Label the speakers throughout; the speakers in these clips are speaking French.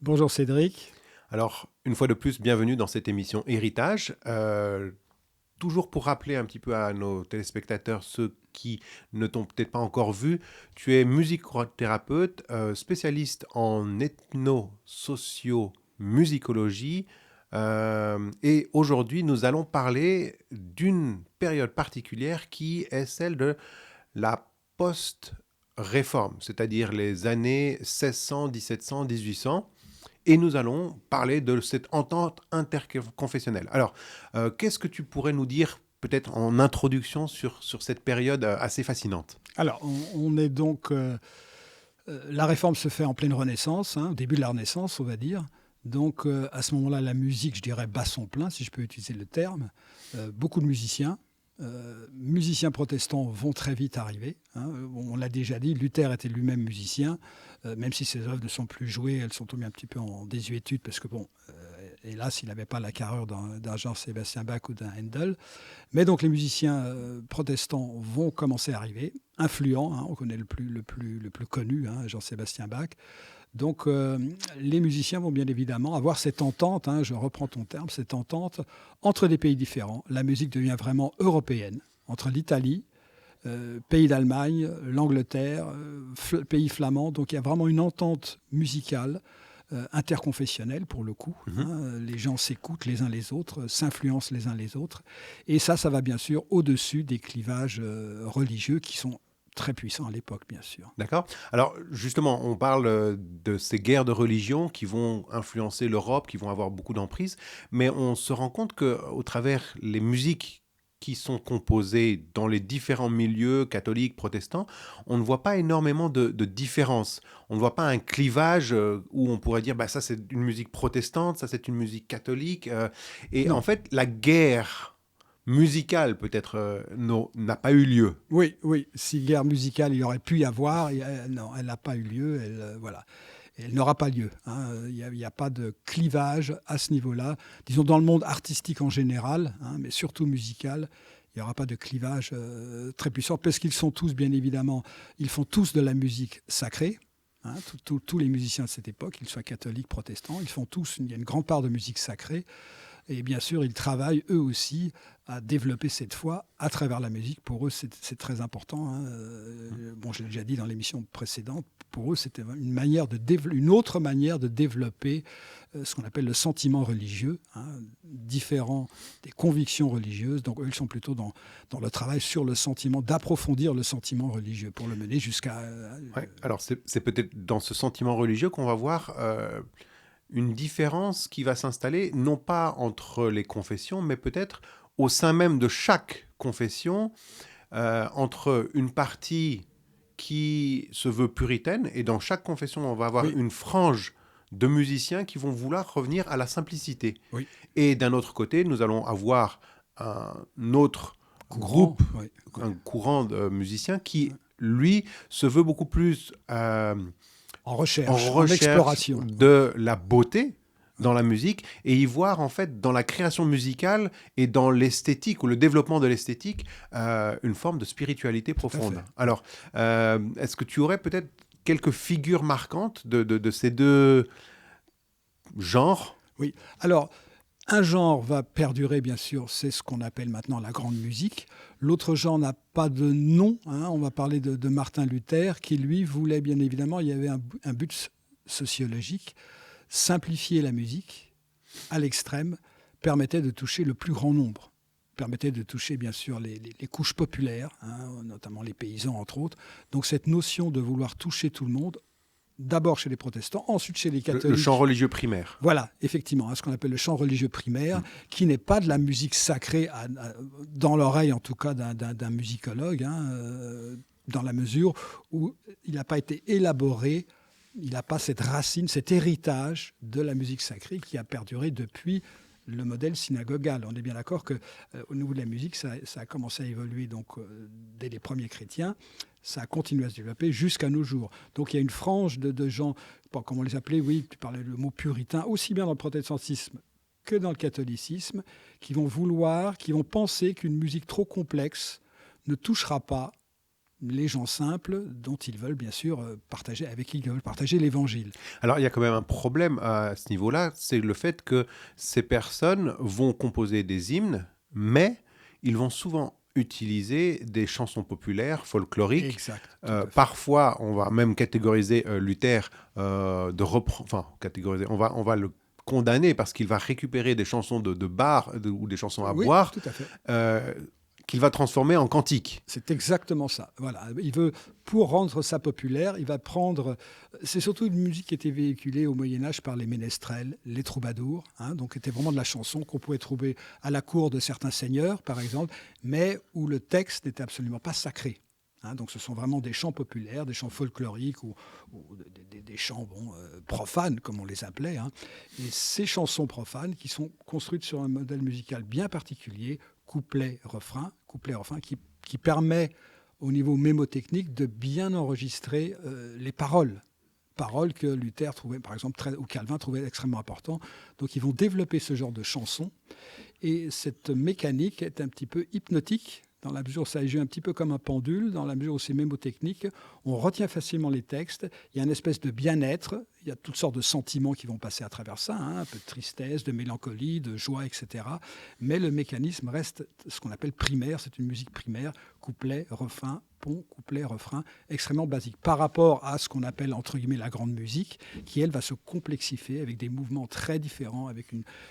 Speaker 1: Bonjour Cédric.
Speaker 2: Alors, une fois de plus, bienvenue dans cette émission Héritage. Toujours pour rappeler un petit peu à nos téléspectateurs, ceux qui ne t'ont peut-être pas encore vu, tu es musicothérapeute, spécialiste en ethno-socio-musicologie. Et aujourd'hui, nous allons parler d'une période particulière qui est celle de la post-réforme, c'est-à-dire les années 1600, 1700, 1800. Et nous allons parler de cette entente interconfessionnelle. Alors, qu'est-ce que tu pourrais nous dire, peut-être en introduction, sur cette période assez fascinante?
Speaker 1: Alors, on est donc. La réforme se fait en pleine Renaissance, au début de la Renaissance, on va dire. Donc, à ce moment-là, la musique, je dirais, bat son plein, si je peux utiliser le terme. Beaucoup de musiciens. Musiciens protestants vont très vite arriver. On l'a déjà dit, Luther était lui-même musicien, même si ses œuvres ne sont plus jouées, elles sont tombées un petit peu en désuétude, parce que, bon, hélas, il n'avait pas la carrure d'un Jean-Sébastien Bach ou d'un Handel. Mais donc les musiciens protestants vont commencer à arriver, influents, on connaît le plus connu, Jean-Sébastien Bach. Donc les musiciens vont bien évidemment avoir cette entente, je reprends ton terme, cette entente entre des pays différents. La musique devient vraiment européenne, entre l'Italie, pays d'Allemagne, l'Angleterre, pays flamands. Donc il y a vraiment une entente musicale interconfessionnelle pour le coup.
Speaker 2: Mhm.
Speaker 1: Les gens s'écoutent les uns les autres, s'influencent les uns les autres. Et ça va bien sûr au-dessus des clivages religieux qui sont très puissants à l'époque, bien sûr.
Speaker 2: D'accord. Alors, justement, on parle de ces guerres de religion qui vont influencer l'Europe, qui vont avoir beaucoup d'emprise, mais on se rend compte qu'au travers les musiques qui sont composées dans les différents milieux catholiques, protestants, on ne voit pas énormément de différences. On ne voit pas un clivage où on pourrait dire, bah, ça c'est une musique protestante, ça c'est une musique catholique. Et en
Speaker 1: Non.
Speaker 2: fait, la guerre musicale peut-être n'a pas eu lieu.
Speaker 1: Oui, oui. Si guerre musicale il aurait pu y avoir, non, elle n'a pas eu lieu. Voilà. Elle n'aura pas lieu. Il n'y a pas de clivage à ce niveau-là. Disons dans le monde artistique en général, mais surtout musical, il n'y aura pas de clivage très puissant parce qu'ils sont tous, bien évidemment, ils font tous de la musique sacrée. Tous les musiciens de cette époque, qu'ils soient catholiques, protestants, ils font tous, il y a une grande part de musique sacrée. Et bien sûr, ils travaillent eux aussi à développer cette foi à travers la musique. Pour eux, c'est très important. Bon, je l'ai déjà dit dans l'émission précédente, pour eux, c'était une autre manière de développer ce qu'on appelle le sentiment religieux, différent des convictions religieuses. Donc, eux, ils sont plutôt dans le travail sur le sentiment, d'approfondir le sentiment religieux pour le mener jusqu'à...
Speaker 2: Ouais. Alors, c'est peut-être dans ce sentiment religieux qu'on va voir une différence qui va s'installer, non pas entre les confessions, mais peut-être au sein même de chaque confession, entre une partie qui se veut puritaine, et dans chaque confession, on va avoir
Speaker 1: oui,
Speaker 2: une frange de musiciens qui vont vouloir revenir à la simplicité.
Speaker 1: oui,
Speaker 2: Et d'un autre côté, nous allons avoir un autre
Speaker 1: courant,
Speaker 2: groupe,
Speaker 1: oui, oui.
Speaker 2: un courant de musiciens qui, lui, se veut beaucoup plus
Speaker 1: En
Speaker 2: en
Speaker 1: recherche, en
Speaker 2: recherche
Speaker 1: exploration. Oui,
Speaker 2: de la beauté
Speaker 1: oui,
Speaker 2: dans la musique et y voir en fait dans la création musicale et dans l'esthétique ou le développement de l'esthétique une forme de spiritualité
Speaker 1: tout à
Speaker 2: profonde.
Speaker 1: fait. Oui.
Speaker 2: Alors, est-ce que tu aurais peut-être quelques figures marquantes de ces deux genres?
Speaker 1: Oui. Alors, un genre va perdurer, bien sûr, c'est ce qu'on appelle maintenant la grande musique. L'autre genre n'a pas de nom. On va parler de Martin Luther, qui lui voulait, bien évidemment, il y avait un but sociologique, simplifier la musique à l'extrême, permettait de toucher le plus grand nombre. Permettait de toucher, bien sûr, les couches populaires, notamment les paysans, entre autres. Donc, cette notion de vouloir toucher tout le monde, d'abord chez les protestants, ensuite chez les
Speaker 2: Le chant
Speaker 1: catholiques.
Speaker 2: religieux primaire.
Speaker 1: Voilà, effectivement, ce qu'on appelle le chant religieux primaire,
Speaker 2: Mm.
Speaker 1: qui n'est pas de la musique sacrée, dans l'oreille en tout cas d'un musicologue, dans la mesure où il n'a pas été élaboré, il n'a pas cette racine, cet héritage de la musique sacrée qui a perduré depuis le modèle synagogal. On est bien d'accord que au niveau de la musique, ça a commencé à évoluer donc dès les premiers chrétiens, ça a continué à se développer jusqu'à nos jours. Donc il y a une frange de gens, bon, comment on les appelait, oui, tu parlais le mot puritain, aussi bien dans le protestantisme que dans le catholicisme, qui vont penser qu'une musique trop complexe ne touchera pas les gens simples dont ils veulent bien sûr partager, avec qui ils veulent partager l'évangile.
Speaker 2: Alors, il y a quand même un problème à ce niveau-là, c'est le fait que ces personnes vont composer des hymnes, mais ils vont souvent utiliser des chansons populaires, folkloriques.
Speaker 1: Exact. Tout à fait.
Speaker 2: Parfois, on va même catégoriser Luther catégoriser, on va le condamner parce qu'il va récupérer des chansons de bar ou des chansons à
Speaker 1: Oui,
Speaker 2: boire
Speaker 1: tout à fait.
Speaker 2: qu'il va transformer en cantiques.
Speaker 1: C'est exactement ça. Voilà. Il veut, pour rendre ça populaire, il va prendre. C'est surtout une musique qui était véhiculée au Moyen-Âge par les ménestrels, les troubadours. Donc, c'était vraiment de la chanson qu'on pouvait trouver à la cour de certains seigneurs, par exemple, mais où le texte n'était absolument pas sacré. Donc, ce sont vraiment des chants populaires, des chants folkloriques ou des chants profanes, comme on les appelait. Et ces chansons profanes qui sont construites sur un modèle musical bien particulier, couplet-refrain, qui permet au niveau mémotechnique de bien enregistrer les paroles que Luther trouvait, par exemple, ou Calvin trouvait extrêmement important. Donc ils vont développer ce genre de chansons. Et cette mécanique est un petit peu hypnotique, dans la mesure où ça joue un petit peu comme un pendule, dans la mesure où c'est mémotechnique. On retient facilement les textes. Il y a une espèce de bien-être. Il y a toutes sortes de sentiments qui vont passer à travers ça, un peu de tristesse, de mélancolie, de joie, etc. Mais le mécanisme reste ce qu'on appelle primaire. C'est une musique primaire, couplet, refrain, pont, couplet, refrain, extrêmement basique. Par rapport à ce qu'on appelle, entre guillemets, la grande musique, qui, elle, va se complexifier avec des mouvements très différents, avec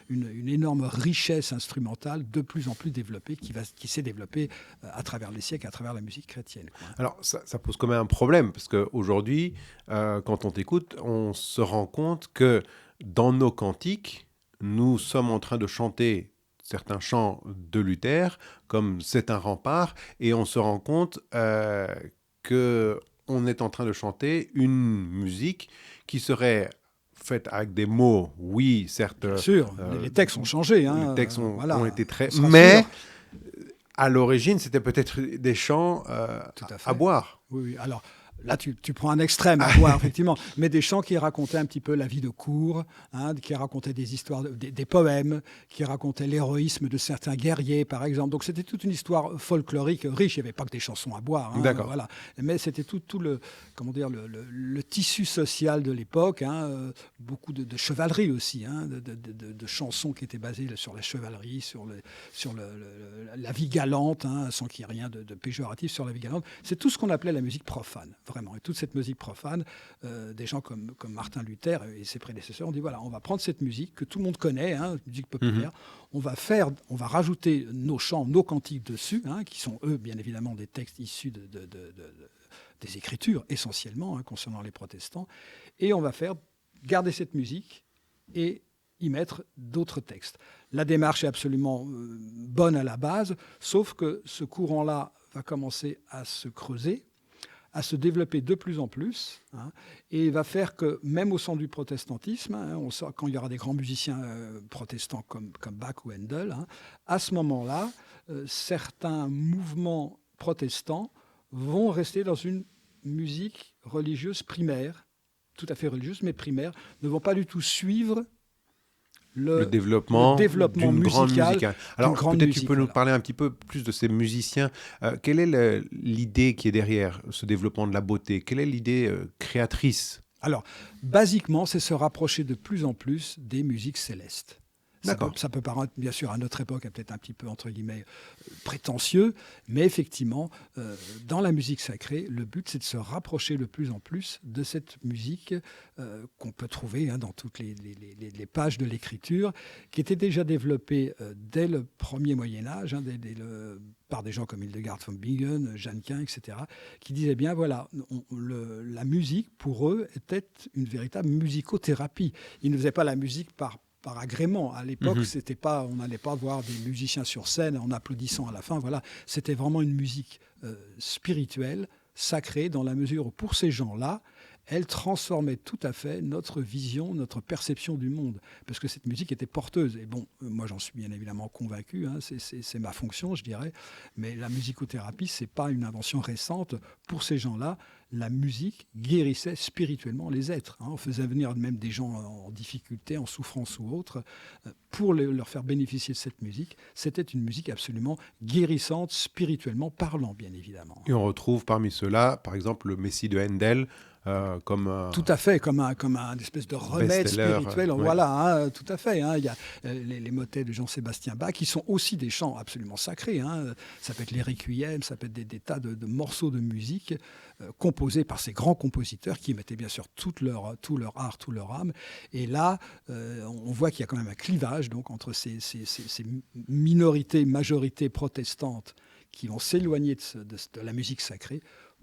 Speaker 1: une énorme richesse instrumentale de plus en plus développée, qui s'est développée à travers les siècles, à travers la musique chrétienne.
Speaker 2: Alors, ça pose quand même un problème, parce qu'aujourd'hui, quand on t'écoute, on se rend compte que dans nos cantiques, nous sommes en train de chanter certains chants de Luther, comme C'est un rempart, et on se rend compte qu'on est en train de chanter une musique qui serait faite avec des mots, oui, certes.
Speaker 1: Bien sûr, les textes ont changé.
Speaker 2: Les textes ont été très...
Speaker 1: On
Speaker 2: Mais à l'origine, c'était peut-être des chants à boire.
Speaker 1: Oui. Alors, là, tu prends un extrême à boire, effectivement, mais des chants qui racontaient un petit peu la vie de cour, qui racontaient des histoires, des poèmes, qui racontaient l'héroïsme de certains guerriers, par exemple. Donc, c'était toute une histoire folklorique riche. Il n'y avait pas que des chansons à boire.
Speaker 2: D'accord.
Speaker 1: Voilà. Mais c'était tout le tissu social de l'époque. Beaucoup de chevalerie aussi, de chansons qui étaient basées sur la chevalerie, sur la vie galante, sans qu'il y ait rien de péjoratif sur la vie galante. C'est tout ce qu'on appelait la musique profane. Vraiment. Et toute cette musique profane, des gens comme Martin Luther et ses prédécesseurs ont dit, voilà, on va prendre cette musique que tout le monde connaît, musique populaire, on va rajouter nos chants, nos cantiques dessus, qui sont, eux, bien évidemment, des textes issus des Écritures, essentiellement, concernant les protestants, et on va garder cette musique et y mettre d'autres textes. La démarche est absolument bonne à la base, sauf que ce courant-là va commencer à se creuser, à se développer de plus en plus, et va faire que, même au sein du protestantisme, quand il y aura des grands musiciens protestants comme Bach ou Handel, à ce moment-là, certains mouvements protestants vont rester dans une musique religieuse primaire, tout à fait religieuse, mais primaire, ne vont pas du tout suivre le développement d'une grande musicale.
Speaker 2: Alors, peut-être tu peux nous parler un petit peu plus de ces musiciens. Quelle est l'idée qui est derrière ce développement de la beauté? Quelle est l'idée créatrice?
Speaker 1: Alors, basiquement, c'est se rapprocher de plus en plus des musiques célestes. Ça peut paraître, bien sûr, à notre époque, peut-être un petit peu, entre guillemets, prétentieux, mais effectivement, dans la musique sacrée, le but, c'est de se rapprocher de plus en plus de cette musique qu'on peut trouver dans toutes les pages de l'Écriture, qui était déjà développée dès le premier Moyen-Âge, par des gens comme Hildegard von Bingen, Jeannequin, etc., qui disaient bien, voilà, la musique, pour eux, était une véritable musicothérapie. Ils ne faisaient pas la musique par agrément. À l'époque, on n'allait pas voir des musiciens sur scène en applaudissant à la fin. Voilà, c'était vraiment une musique spirituelle, sacrée, dans la mesure où, pour ces gens-là, elle transformait tout à fait notre vision, notre perception du monde, parce que cette musique était porteuse. Et bon, moi j'en suis bien évidemment convaincu, hein, c'est ma fonction, je dirais, mais la musicothérapie, c'est pas une invention récente. Pour ces gens-là, la musique guérissait spirituellement les êtres. Hein. On faisait venir même des gens en difficulté, en souffrance ou autre, pour leur faire bénéficier de cette musique. C'était une musique absolument guérissante, spirituellement parlant, bien évidemment.
Speaker 2: Et on retrouve parmi ceux-là, par exemple, le Messie de Handel, comme
Speaker 1: Tout à fait, comme un espèce de remède
Speaker 2: best-seller,
Speaker 1: spirituel.
Speaker 2: ouais.
Speaker 1: Voilà, hein, tout à fait. Hein. Il y a les motets de Jean-Sébastien Bach, qui sont aussi des chants absolument sacrés. Hein. Ça peut être les requiems, ça peut être des tas de morceaux de musique composés par ces grands compositeurs qui mettaient bien sûr tout leur art, toute leur âme. Et là, on voit qu'il y a quand même un clivage donc, entre ces minorités, majorités protestantes qui vont s'éloigner de la musique sacrée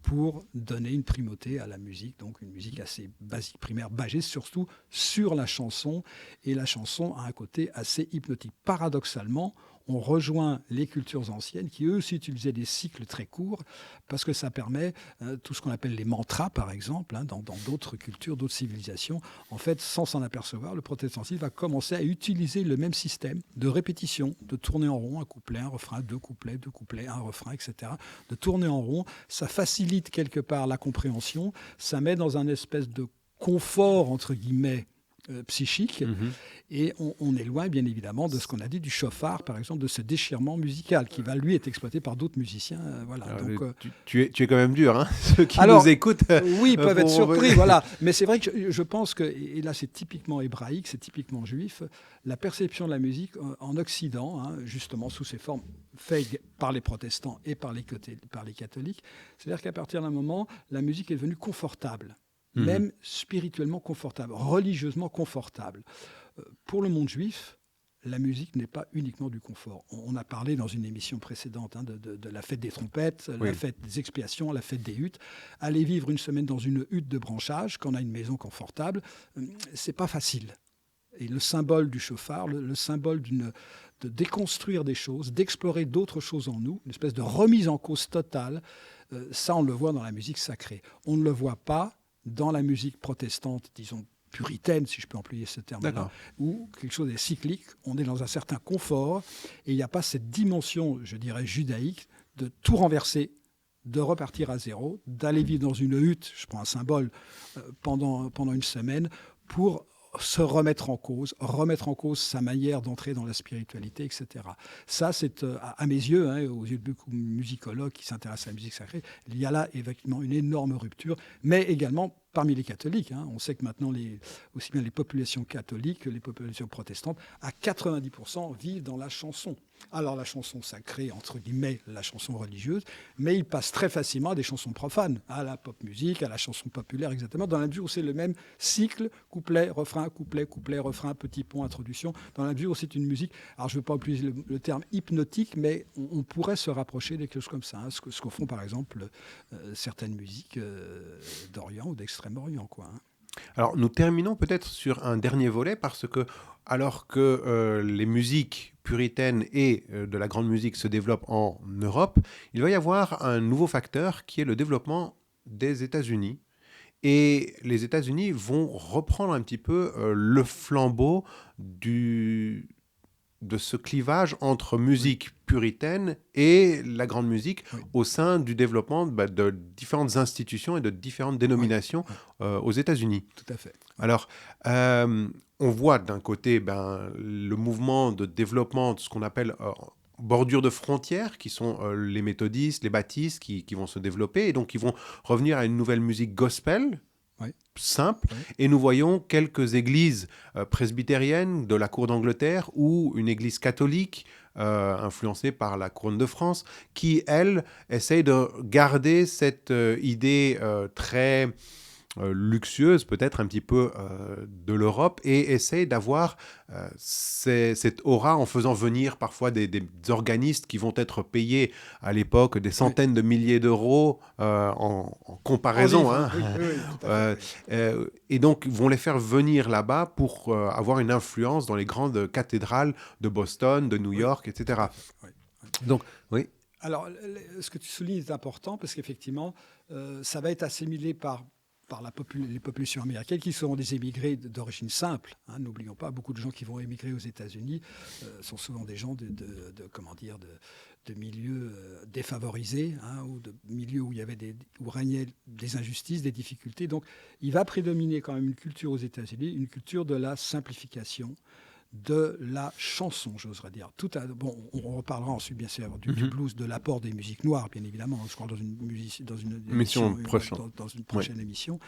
Speaker 1: pour donner une primauté à la musique, donc une musique assez basique, primaire, basée surtout sur la chanson. Et la chanson a un côté assez hypnotique. Paradoxalement, on rejoint les cultures anciennes qui, eux aussi, utilisaient des cycles très courts parce que ça permet tout ce qu'on appelle les mantras, par exemple, hein, dans d'autres cultures, d'autres civilisations. En fait, sans s'en apercevoir, le protestantisme va commencer à utiliser le même système de répétition, de tourner en rond, un couplet, un refrain, deux couplets, un refrain, etc. De tourner en rond, ça facilite quelque part la compréhension, ça met dans un espèce de confort, entre guillemets, psychique, et on est loin bien évidemment de ce qu'on a dit du chauffard par exemple, de ce déchirement musical qui va lui être exploité par d'autres musiciens. Voilà.
Speaker 2: Alors,
Speaker 1: Donc,
Speaker 2: tu es quand même dur, hein. Ceux qui
Speaker 1: alors,
Speaker 2: nous écoutent.
Speaker 1: oui, ils peuvent être
Speaker 2: pourront
Speaker 1: surpris,
Speaker 2: venir.
Speaker 1: voilà. Mais c'est vrai que je pense que, et là c'est typiquement hébraïque, c'est typiquement juif, la perception de la musique en Occident, hein, justement sous ces formes faites par les protestants et par les catholiques, c'est-à-dire qu'à partir d'un moment, la musique est devenue confortable. Même spirituellement confortable, religieusement confortable. Pour le monde juif, la musique n'est pas uniquement du confort. On a parlé dans une émission précédente hein, de la fête des trompettes,
Speaker 2: Oui.
Speaker 1: la fête des expiations, la fête des huttes. Aller vivre une semaine dans une hutte de branchage, quand on a une maison confortable, c'est pas facile. Et le symbole du chauffard, le symbole de déconstruire des choses, d'explorer d'autres choses en nous, une espèce de remise en cause totale, ça on le voit dans la musique sacrée. On ne le voit pas dans la musique protestante, disons puritaine, si je peux employer ce terme-là, où quelque chose est cyclique, on est dans un certain confort, et il n'y a pas cette dimension, je dirais, judaïque, de tout renverser, de repartir à zéro, d'aller vivre dans une hutte, je prends un symbole, pendant une semaine, pour se remettre en cause sa manière d'entrer dans la spiritualité, etc. Ça, c'est à mes yeux, hein, aux yeux de beaucoup de musicologues qui s'intéressent à la musique sacrée, il y a là effectivement une énorme rupture, mais également parmi les catholiques. Hein. On sait que maintenant, aussi bien les populations catholiques que les populations protestantes, à 90% vivent dans la chanson. Alors la chanson sacrée, entre guillemets, la chanson religieuse, mais ils passent très facilement à des chansons profanes, à la pop musique, à la chanson populaire, exactement, dans la mesure où c'est le même cycle, couplet, refrain, petit pont, introduction, dans la mesure où c'est une musique, alors je ne veux pas utiliser le terme hypnotique, mais on pourrait se rapprocher des choses comme ça, hein, ce que font par exemple certaines musiques d'Orient ou d'Extrême-Orient, quoi. Hein.
Speaker 2: Alors, nous terminons peut-être sur un dernier volet parce que, alors que les musiques puritaines et de la grande musique se développent en Europe, il va y avoir un nouveau facteur qui est le développement des États-Unis. Et les États-Unis vont reprendre un petit peu le flambeau de ce clivage entre musique puritaine et la grande musique au sein du développement de différentes institutions et de différentes dénominations aux États-Unis.
Speaker 1: Tout à fait.
Speaker 2: Alors, on voit d'un côté le mouvement de développement de ce qu'on appelle bordure de frontières, qui sont les méthodistes, les baptistes, qui vont se développer, et donc ils vont revenir à une nouvelle musique gospel, simple, et nous voyons quelques églises presbytériennes de la cour d'Angleterre ou une église catholique influencée par la couronne de France, qui, elle, essaye de garder cette idée très luxueuse, peut-être un petit peu de l'Europe, et essaye d'avoir cette aura en faisant venir parfois des organistes qui vont être payés à l'époque des centaines de milliers d'euros en comparaison. Et donc, vont les faire venir là-bas pour avoir une influence dans les grandes cathédrales de Boston, de New York, etc. Donc, oui.
Speaker 1: Alors, ce que tu soulignes est important parce qu'effectivement, ça va être assimilé par par les populations américaines qui sont des émigrés d'origine simple. Hein, n'oublions pas, beaucoup de gens qui vont émigrer aux États-Unis sont souvent des gens de milieux défavorisés, hein, ou de milieux où régnaient des injustices, des difficultés. Donc, il va prédominer quand même une culture aux États-Unis, une culture de la simplification, de la chanson, j'oserais dire. On reparlera ensuite, bien sûr, du blues, de l'apport des musiques noires, bien évidemment, je crois, dans une prochaine émission.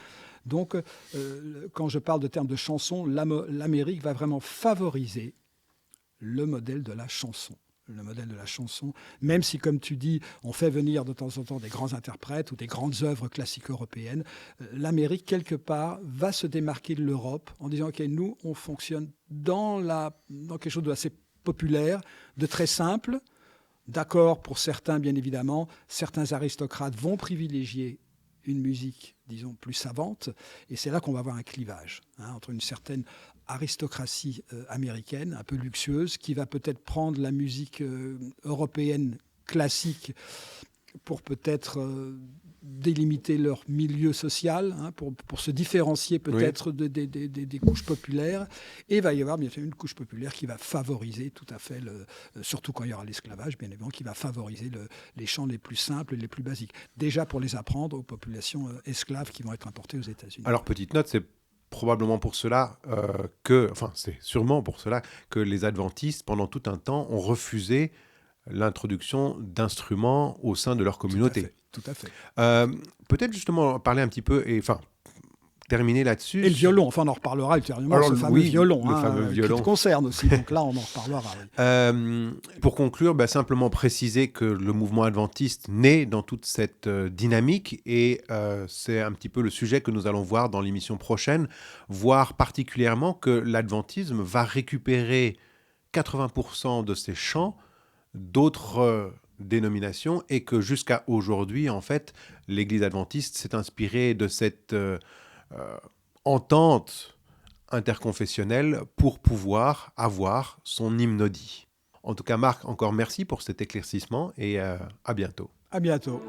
Speaker 1: Donc, quand je parle de termes de chanson, l'Amérique va vraiment favoriser le modèle de la chanson. Le modèle de la chanson, même si, comme tu dis, on fait venir de temps en temps des grands interprètes ou des grandes œuvres classiques européennes, l'Amérique, quelque part, va se démarquer de l'Europe en disant, OK, nous, on fonctionne dans quelque chose d'assez populaire, de très simple. D'accord, pour certains, bien évidemment, certains aristocrates vont privilégier une musique, disons, plus savante, et c'est là qu'on va avoir un clivage, hein, entre une certaine aristocratie américaine, un peu luxueuse, qui va peut-être prendre la musique européenne classique pour peut-être délimiter leur milieu social, hein, pour se différencier peut-être des couches populaires. Et il va y avoir bien sûr une couche populaire qui va favoriser tout à fait, surtout quand il y aura l'esclavage, bien évidemment, qui va favoriser les chants les plus simples et les plus basiques. Déjà pour les apprendre aux populations esclaves qui vont être importées aux États-Unis.
Speaker 2: Alors, petite note, c'est probablement pour cela c'est sûrement pour cela que les adventistes, pendant tout un temps, ont refusé l'introduction d'instruments au sein de leur communauté.
Speaker 1: Tout à fait.
Speaker 2: Peut-être justement parler un petit peu, terminer là-dessus.
Speaker 1: Et le violon, on en reparlera ultérieurement, ce fameux violon, qui te concerne aussi, donc là on en reparlera. Oui.
Speaker 2: Pour conclure, simplement préciser que le mouvement adventiste naît dans toute cette dynamique et c'est un petit peu le sujet que nous allons voir dans l'émission prochaine, voir particulièrement que l'adventisme va récupérer 80% de ses chants d'autres dénominations et que jusqu'à aujourd'hui, en fait, l'Église adventiste s'est inspirée de cette entente interconfessionnelle pour pouvoir avoir son hymnodie. En tout cas, Marc, encore merci pour cet éclaircissement et à bientôt.
Speaker 1: À bientôt.